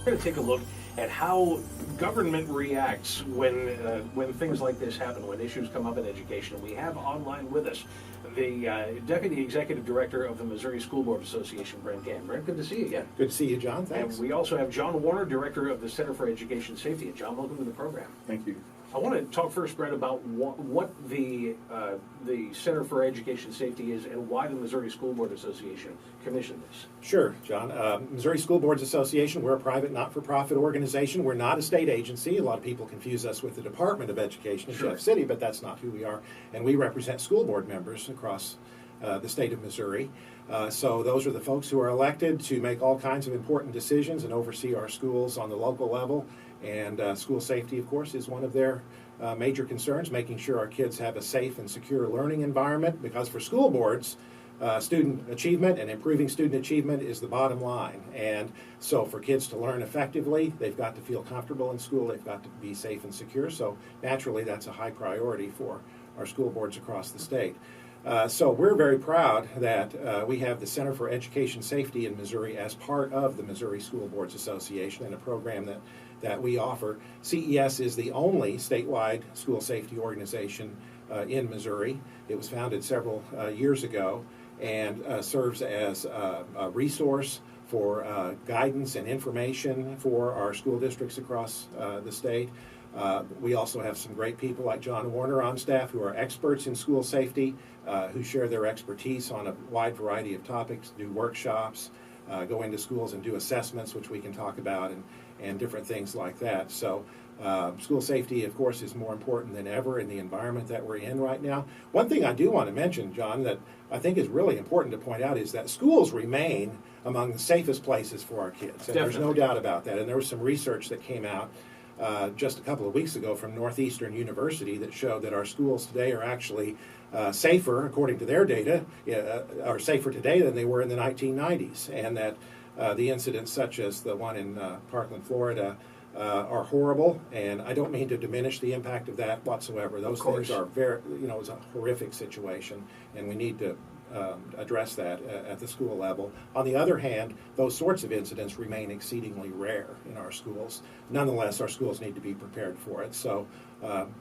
We're going to take a look at how government reacts when things like this happen, when issues come up in education. We have online with us the Deputy Executive Director of the Missouri School Board Association, Brent Ghan. Brent, good to see you again. Good to see you, John. Thanks. And we also have John Warner, Director of the Center for Education Safety. And John, welcome to the program. Thank you. I want to talk first, Brent, about what the Center for Education Safety is and why the Missouri School Board Association commissioned this. Sure, John. Missouri School Boards Association, we're a private not-for-profit organization. We're not a state agency. A lot of people confuse us with the Department of Education in Sure. Jeff City, but that's not who we are. And we represent school board members across the state of Missouri. So those are the folks who are elected to make all kinds of important decisions and oversee our schools on the local level. And school safety, of course, is one of their major concerns, making sure our kids have a safe and secure learning environment, because for school boards, student achievement and improving student achievement is the bottom line. And so for kids to learn effectively, they've got to feel comfortable in school, they've got to be safe and secure. So naturally, that's a high priority for our school boards across the state. So we're very proud that we have the Center for Education Safety in Missouri as part of the Missouri School Boards Association, and a program that we offer. CES is the only statewide school safety organization in Missouri. It was founded several years ago and serves as a resource for guidance and information for our school districts across the state. We also have some great people like John Warner on staff who are experts in school safety, who share their expertise on a wide variety of topics, do workshops, go into schools and do assessments, which we can talk about, and different things like that. So school safety, of course, is more important than ever in the environment that we're in right now. One thing I do want to mention, John, that I think is really important to point out is that schools remain among the safest places for our kids. And there's no doubt about that. And there was some research that came out just a couple of weeks ago from Northeastern University that showed that our schools today are actually safer, according to their data, are safer today than they were in the 1990s, and that the incidents such as the one in Parkland, Florida, are horrible, and I don't mean to diminish the impact of that whatsoever. Those things are very, it's a horrific situation, and we need to address that at the school level. On the other hand, those sorts of incidents remain exceedingly rare in our schools. Nonetheless, our schools need to be prepared for it. So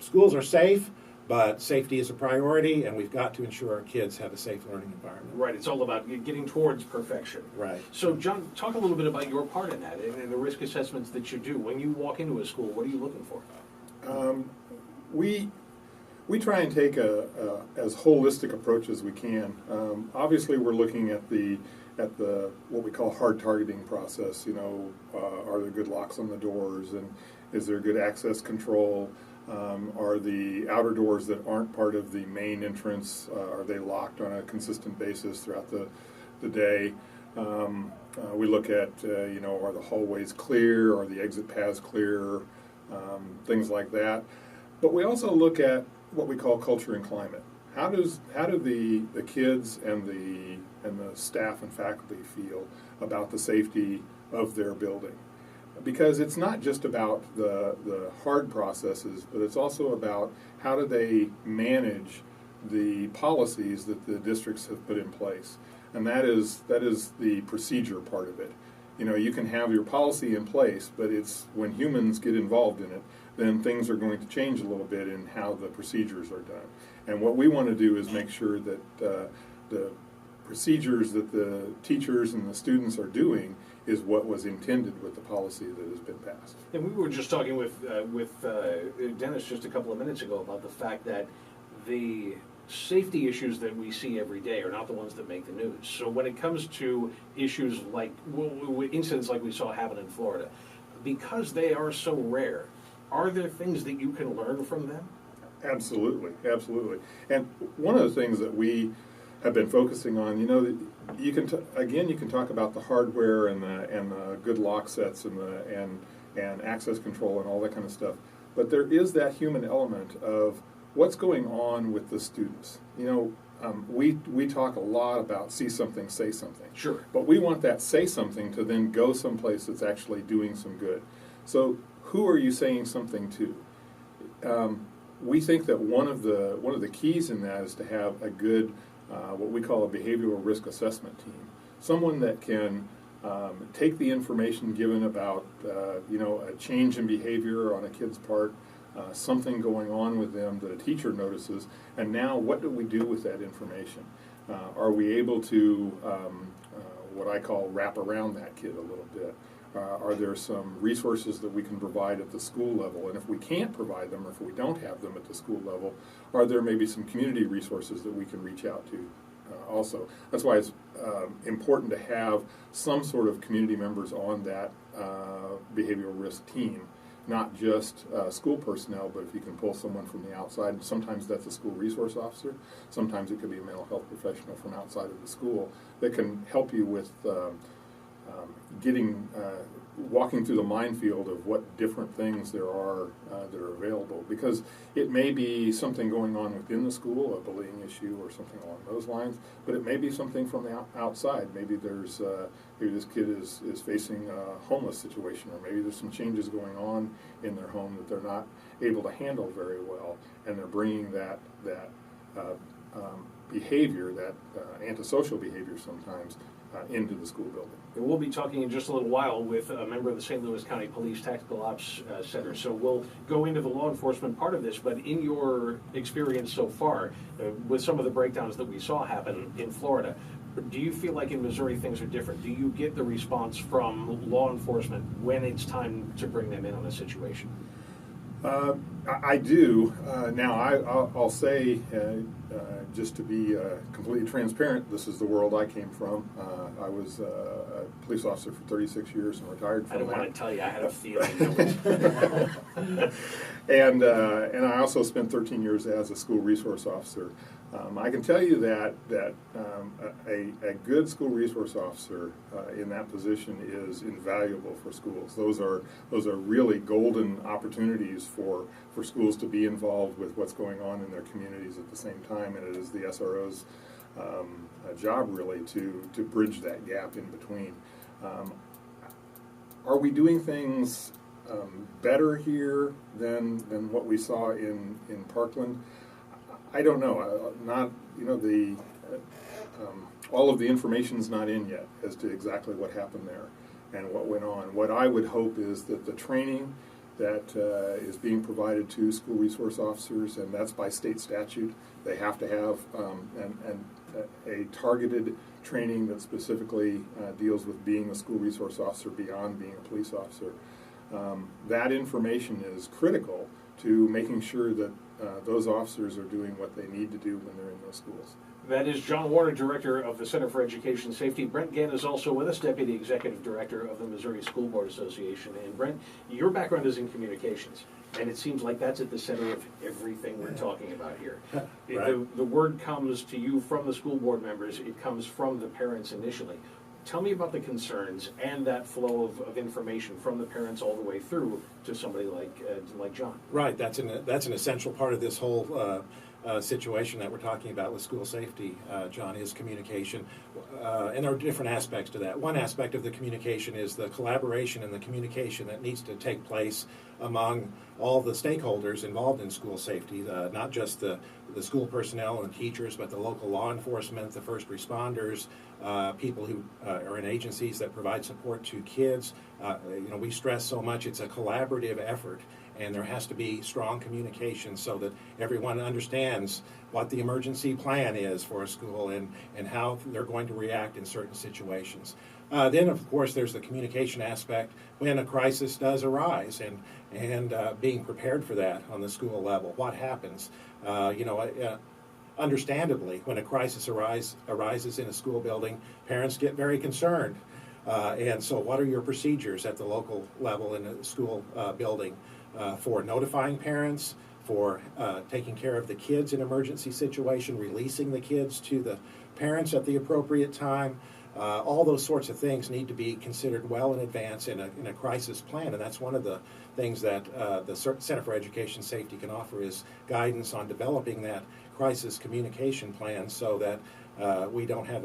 schools are safe, but safety is a priority, and we've got to ensure our kids have a safe learning environment. Right, it's all about getting towards perfection. Right. So, John, talk a little bit about your part in that and the risk assessments that you do. When you walk into a school, what are you looking for? We try and take as holistic approach as we can. Obviously, we're looking at the what we call hard targeting process. Are there good locks on the doors, and is there good access control? Are the outer doors that aren't part of the main entrance, are they locked on a consistent basis throughout the day? We look at, are the hallways clear? Are the exit paths clear? Things like that. But we also look at what we call culture and climate. How do the kids and the staff and faculty feel about the safety of their building? Because it's not just about the hard processes, but it's also about how do they manage the policies that the districts have put in place. And that is the procedure part of it. You can have your policy in place, but it's when humans get involved in it, then things are going to change a little bit in how the procedures are done. And what we want to do is make sure that the procedures that the teachers and the students are doing is what was intended with the policy that has been passed. And we were just talking with Dennis just a couple of minutes ago about the fact that the safety issues that we see every day are not the ones that make the news. So when it comes to issues like incidents like we saw happen in Florida, because they are so rare, are there things that you can learn from them? Absolutely, absolutely. And one of the things that we have been focusing on, you can talk about the hardware and the good lock sets and access control and all that kind of stuff. But there is that human element of what's going on with the students. We talk a lot about see something, say something. Sure. But we want that say something to then go someplace that's actually doing some good. So who are you saying something to? We think that one of the keys in that is to have a good what we call a behavioral risk assessment team. Someone that can take the information given about a change in behavior on a kid's part, something going on with them that a teacher notices, and now what do we do with that information? Are we able to what I call wrap around that kid a little bit? Are there some resources that we can provide at the school level? And if we can't provide them, or if we don't have them at the school level, are there maybe some community resources that we can reach out to also? That's why it's important to have some sort of community members on that behavioral risk team, not just school personnel, but if you can pull someone from the outside. Sometimes that's a school resource officer. Sometimes it could be a mental health professional from outside of the school that can help you with walking through the minefield of what different things there are that are available. Because it may be something going on within the school, a bullying issue or something along those lines, but it may be something from the outside. Maybe there's maybe this kid is facing a homeless situation, or maybe there's some changes going on in their home that they're not able to handle very well, and they're bringing that behavior, that antisocial behavior sometimes, into the school building. And we'll be talking in just a little while with a member of the St. Louis County Police Tactical Ops Center. So we'll go into the law enforcement part of this, but in your experience so far, with some of the breakdowns that we saw happen in Florida, do you feel like in Missouri things are different? Do you get the response from law enforcement when it's time to bring them in on a situation? I do. Now, I'll say, just to be completely transparent, this is the world I came from. I was a police officer for 36 years and retired from that. I don't want to tell you, I had a feeling. And I also spent 13 years as a school resource officer. I can tell you that a good school resource officer in that position is invaluable for schools. Those are really golden opportunities for schools to be involved with what's going on in their communities at the same time, and it is the SRO's job really to bridge that gap in between. Are we doing things better here than what we saw in Parkland? I don't know. All of the information's not in yet as to exactly what happened there and what went on. What I would hope is that the training that is being provided to school resource officers, and that's by state statute, they have to have a targeted training that specifically deals with being a school resource officer beyond being a police officer. That information is critical to making sure that those officers are doing what they need to do when they're in those schools. That is John Warner, Director of the Center for Education Safety. Brent Ghan is also with us, Deputy Executive Director of the Missouri School Board Association. And Brent, your background is in communications, and it seems like that's at the center of everything we're talking about here. Right. The word comes to you from the school board members. It comes from the parents initially. Tell me about the concerns and that flow of information from the parents all the way through to somebody like John. Right, that's an essential part of this whole situation that we're talking about with school safety, John, is communication. And there are different aspects to that. One aspect of the communication is the collaboration and the communication that needs to take place among all the stakeholders involved in school safety, not just the school personnel and teachers, but the local law enforcement, the first responders, people who are in agencies that provide support to kids. We stress so much it's a collaborative effort, and there has to be strong communication so that everyone understands what the emergency plan is for a school and how they're going to react in certain situations. Then, of course, there's the communication aspect when a crisis does arise and being prepared for that on the school level. What happens? Understandably, when a crisis arises in a school building, parents get very concerned. And so what are your procedures at the local level in a school building for notifying parents, for taking care of the kids in emergency situation, releasing the kids to the parents at the appropriate time? All those sorts of things need to be considered well in advance in a crisis plan, and that's one of the things that the Center for Education Safety can offer is guidance on developing that crisis communication plan so that we have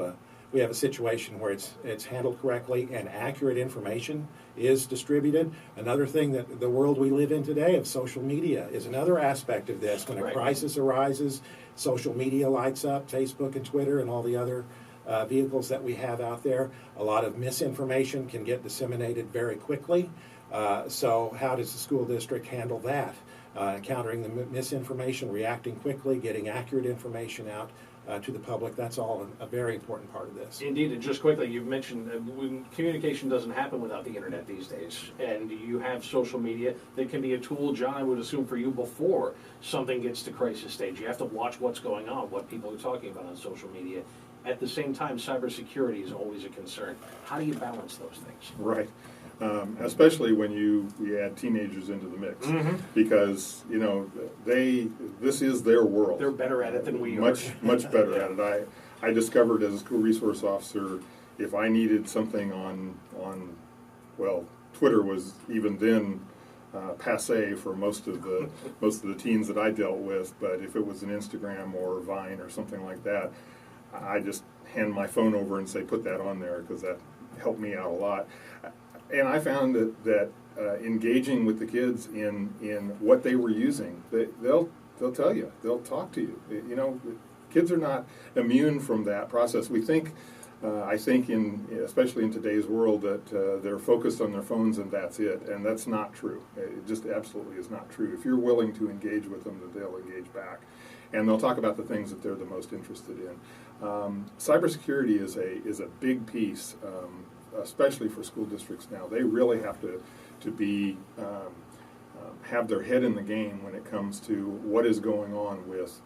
a situation where it's handled correctly and accurate information is distributed. Another thing that the world we live in today of social media is another aspect of this. When a crisis arises, social media lights up, Facebook and Twitter and all the other vehicles that we have out there. A lot of misinformation can get disseminated very quickly. So how does the school district handle that? Encountering the misinformation, reacting quickly, getting accurate information out to the public, that's all a very important part of this. Indeed, and just quickly, you've mentioned communication doesn't happen without the internet these days, and you have social media that can be a tool, John, I would assume for you before something gets to crisis stage. You have to watch what's going on, what people are talking about on social media. At the same time, cybersecurity is always a concern. How do you balance those things? Right. Especially when you add teenagers into the mix, because this is their world. They're better at it than we much better yeah. at it. I discovered as a school resource officer, if I needed something on Twitter was even then passé for most of the teens that I dealt with. But if it was an Instagram or Vine or something like that, I just hand my phone over and say, put that on there, because that helped me out a lot. And I found that engaging with the kids in what they were using, they'll tell you, they'll talk to you. Kids are not immune from that process. We think, I think, especially in today's world, that they're focused on their phones and that's it, and that's not true. It just absolutely is not true. If you're willing to engage with them, that they'll engage back, and they'll talk about the things that they're the most interested in. Cybersecurity is a big piece. Especially for school districts now, they really have to be have their head in the game when it comes to what is going on with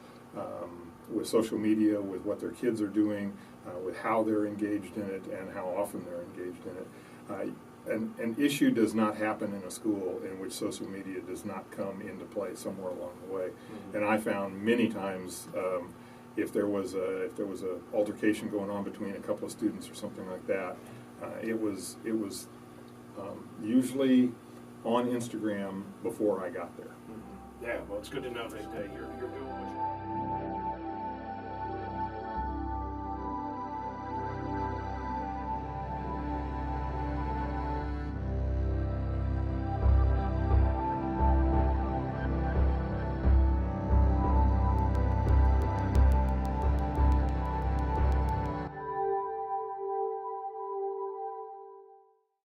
social media, with what their kids are doing, with how they're engaged in it, and how often they're engaged in it. An issue does not happen in a school in which social media does not come into play somewhere along the way. And I found many times, if there was a altercation going on between a couple of students or something like that, it was usually on Instagram before I got there. Yeah, well, it's good to know that you're doing what you